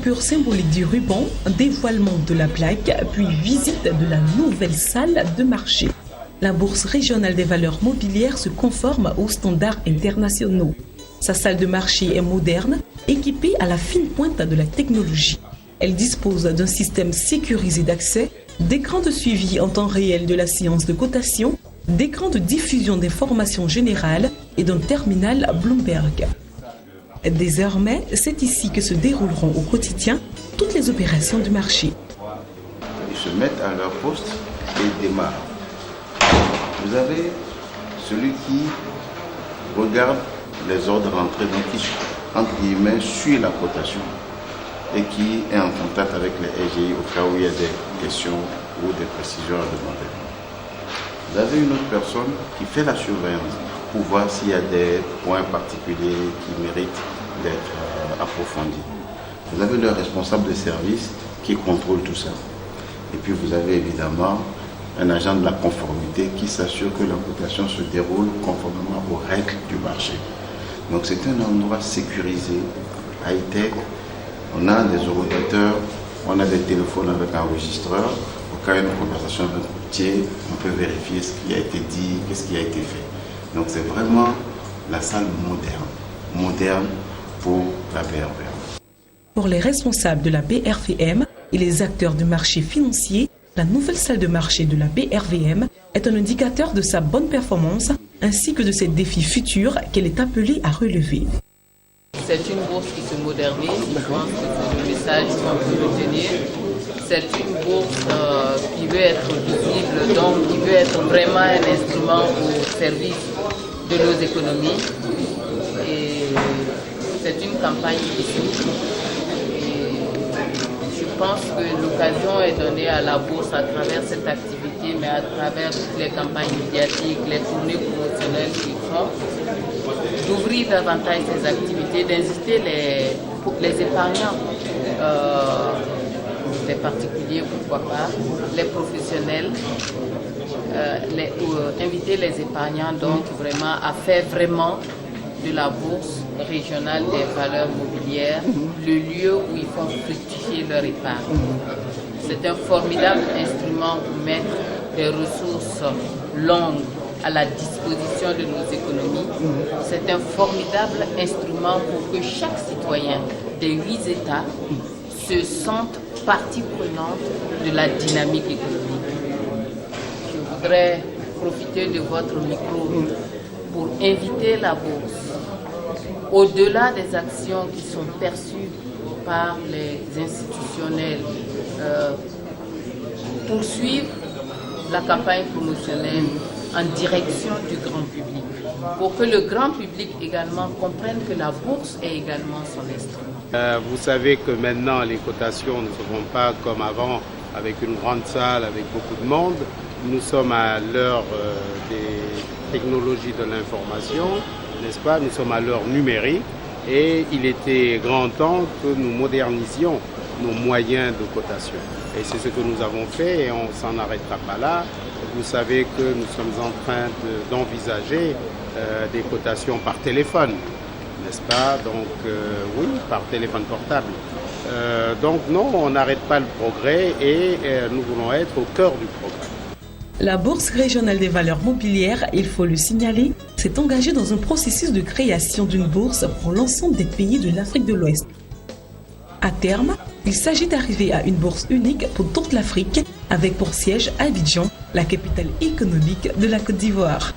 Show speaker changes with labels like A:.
A: coupure symbolique du ruban, dévoilement de la plaque, puis visite de la nouvelle salle de marché. La Bourse régionale des valeurs mobilières se conforme aux standards internationaux. Sa salle de marché est moderne, équipée à la fine pointe de la technologie. Elle dispose d'un système sécurisé d'accès, d'écrans de suivi en temps réel de la séance de cotation, d'écrans de diffusion d'informations générales et d'un terminal Bloomberg. Désormais, c'est ici que se dérouleront au quotidien toutes les opérations du marché.
B: Ils se mettent à leur poste et ils démarrent. Vous avez celui qui regarde les ordres d'entrée, donc qui, entre guillemets, suit la cotation et qui est en contact avec les SGI au cas où il y a des questions ou des précisions à demander. Vous avez une autre personne qui fait la surveillance pour voir s'il y a des points particuliers qui méritent d'être approfondis. Vous avez le responsable de service qui contrôle tout ça. Et puis vous avez évidemment un agent de la conformité qui s'assure que la cotation se déroule conformément aux règles du marché. Donc c'est un endroit sécurisé, high-tech. On a des horodateurs, on a des téléphones avec enregistreur. Au cas où il y a une conversation avec un routier, on peut vérifier ce qui a été dit, qu'est-ce qui a été fait. Donc c'est vraiment la salle moderne pour la BRVM.
A: Pour les responsables de la BRVM et les acteurs du marché financier, la nouvelle salle de marché de la BRVM est un indicateur de sa bonne performance ainsi que de ses défis futurs qu'elle est appelée à relever.
C: C'est une bourse qui se modernise, je pense que c'est le message qu'on peut retenir. C'est une bourse qui veut être visible, donc qui veut être vraiment un instrument au service de nos économies. Et c'est une campagne historique. Je pense que l'occasion est donnée à la bourse à travers cette activité, mais à travers toutes les campagnes médiatiques, les tournées promotionnelles qu'ils font, d'ouvrir davantage ces activités, d'inciter les épargnants, les particuliers pourquoi pas, les professionnels, inviter les épargnants donc vraiment à faire vraiment de la bourse régionale des valeurs mobilières le lieu où ils font fructifier leur épargne. C'est un formidable instrument pour mettre des ressources longues à la disposition de nos économies. C'est un formidable instrument pour que chaque citoyen des 8 États se sente partie prenante de la dynamique économique. Je voudrais profiter de votre micro pour inviter la bourse, au-delà des actions qui sont perçues par les institutionnels, poursuivre la campagne promotionnelle en direction du grand public, pour que le grand public également comprenne que la bourse est également son instrument.
D: Vous savez que maintenant les cotations ne se font pas comme avant, avec une grande salle, avec beaucoup de monde. Nous sommes à l'heure des technologies de l'information, n'est-ce pas? Nous sommes à l'heure numérique et il était grand temps que nous modernisions nos moyens de cotation. Et c'est ce que nous avons fait et on ne s'en arrêtera pas là. Vous savez que nous sommes en train d'envisager des cotations par téléphone, n'est-ce pas? Donc oui, par téléphone portable. Donc non, on n'arrête pas le progrès et nous voulons être au cœur du progrès.
A: La Bourse régionale des valeurs mobilières, il faut le signaler, s'est engagée dans un processus de création d'une bourse pour l'ensemble des pays de l'Afrique de l'Ouest. À terme, il s'agit d'arriver à une bourse unique pour toute l'Afrique, avec pour siège Abidjan, la capitale économique de la Côte d'Ivoire.